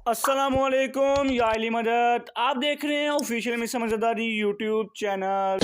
अस्सलामुअलैकुम या अली मदद। आप देख रहे हैं official miss Samajhdari YouTube channel.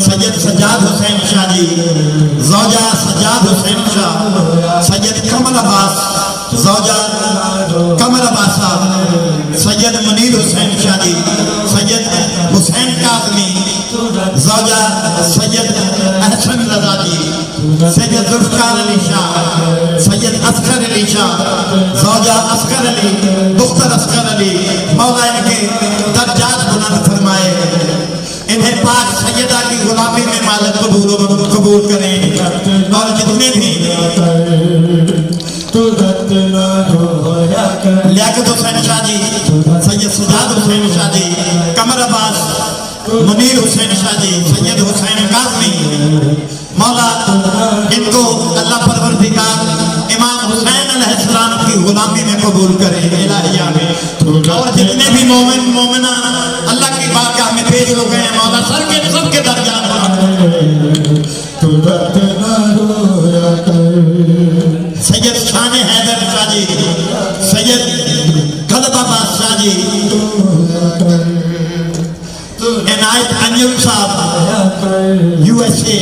Syed Sajjad Hussain Shah ji, ज़ौजा सज्जाद हुसैन शाह, सैयद कमल अब्बास, ज़ौजा कमल अब्बास साहब, सैयद मुनीर हुसैन शाह जी, सैयद हुसैन काज़मी, ज़ौजा सैयद अहसन रज़ा जी, सैयद ज़ुल्फ़िकार अली शाह, सैयद अस्कर अली शाह, ज़ौजा अस्कर अली, दुख्तर अस्कर अली, मौला इनके दर्जात बुलंद फरमाए। इन्हें पाक सैयदा की गुलामी में मालिक कबूल करें और जितने भी लियाकत हुसैन शाह जी, सैयद सज्जाद हुसैन शाह जी, कमर अब्बास, मुनीर हुसैन शाह जी, सैयद हुसैन काज़मी, मौला इनको अल्लाह परवरदिगार इमाम हुसैन अलैहिस्सलाम की गुलामी में कबूल करे इलाहिया में। और जितने भी मोमिन मोमिना अल्लाह की बारगाह में पेश हो गए मौला सर के सबके दर्जा सैयद शान हैदर शाह जी, सैयद खलबा बादशाह जी, इनायत अंजुम साहब USA,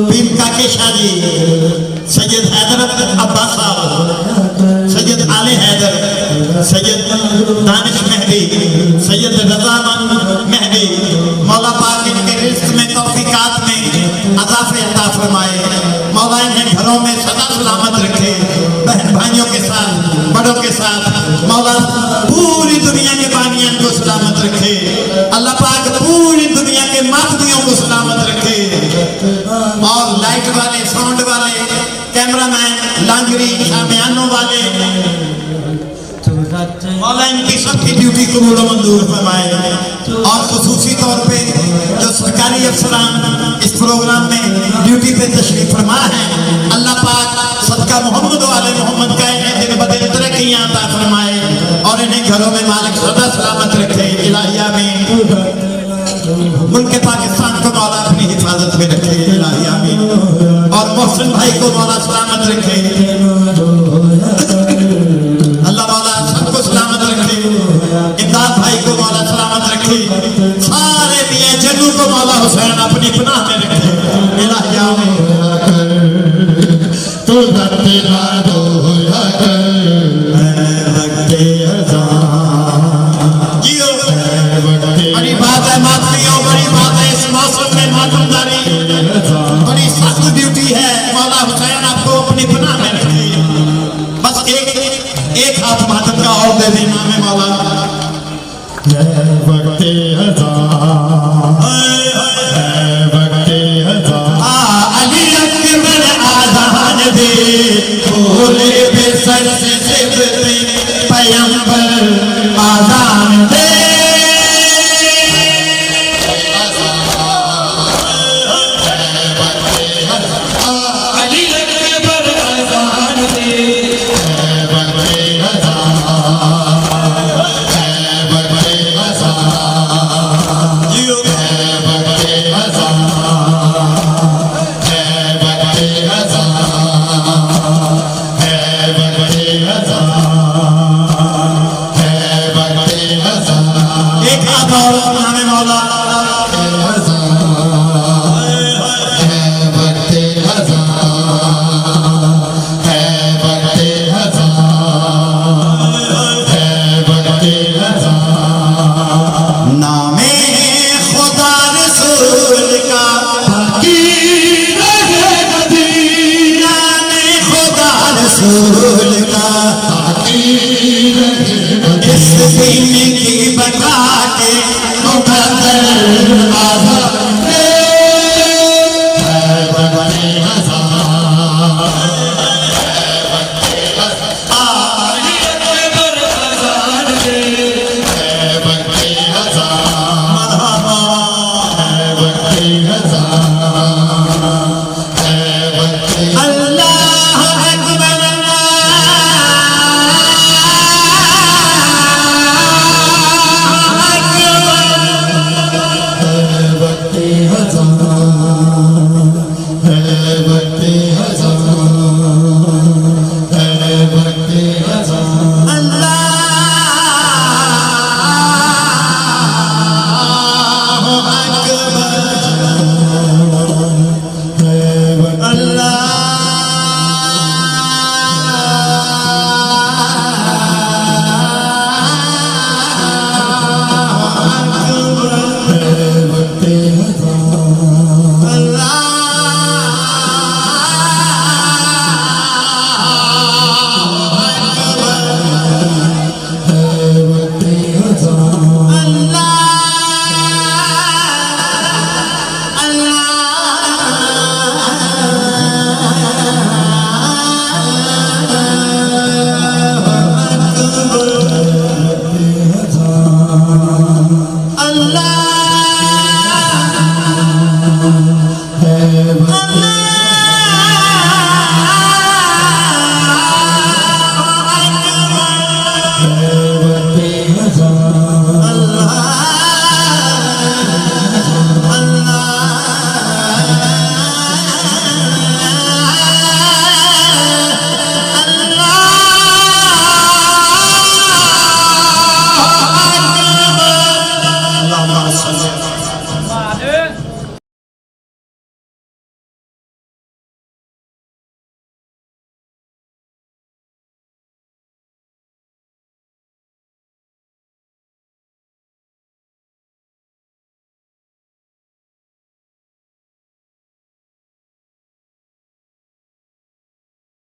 पीर काके शाह जी, सैयद हैदर अब्बास साहब, सैयद आले हैदर, सैयद दानिश मेहदी, सैयद रज़ा मेहदी, मौला पाक इनके रिज़्क़ में तौफ़ीक़ात में अज़ाफ़े अता फरमाए। मौला इन्हें घरों में सदा सलामत रखे, बहन भाइयों के साथ बड़ों के साथ मौला पूरी दुनिया के बानियां को सलामत रखे। अल्लाह पाक पूरी दुनिया के मातमियों को सलामत रखे। और लाइट वाले, साउंड वाले, कैमरामैन, लांगरी, शामियानों वाले, मौला इनकी सबकी ड्यूटी कबूल व मंजूर फरमाए। और खुसूसी तौर पे जो सरकारी अफसरान इस प्रोग्राम में ड्यूटी पे तशरीफ फरमा है, अल्लाह पाक सदका मोहम्मद वाले मोहम्मद का इन्हें दिन ब दिन तरक्कियां अता फरमाए और इन्हें घरों में मालिक सदा सलामत रखे इलाहिया में। मुल्क पाकिस्तान को रखे, अल्लाह मौला सबको सलामत रखे, इमदाद भाई को मौला सलामत रखे, सारे मियां जन्नू को मौला हुसैन अपनी पनाह में रखे। इलाहिया में तो धरती ना रोया कर वक्ते अज़ान जियो। वक्ते बड़ी बात है मातमियों, बड़ी बात है इस मौसम में मातमदारी, बड़ी सख्त ड्यूटी है। मौला हुसैन आपको अपनी पनाह में रखे। बस एक हाथ मातम का और दे देना में मौला। वक्ते अज़ान वक्ते अज़ान अली अकबर आज़ान दे, भोले बेसर से सिबते पैगंबर आज़ान दे। अली अकबर आज़ान दे, वक्ते अज़ान वक्ते अज़ान जियो। वक्ते अज़ान वक्ते अज़ान वक्ते अज़ान एक हाथ और हमें मौला। वक्ते अज़ान वक्ते अज़ान नामे खुदा रसूल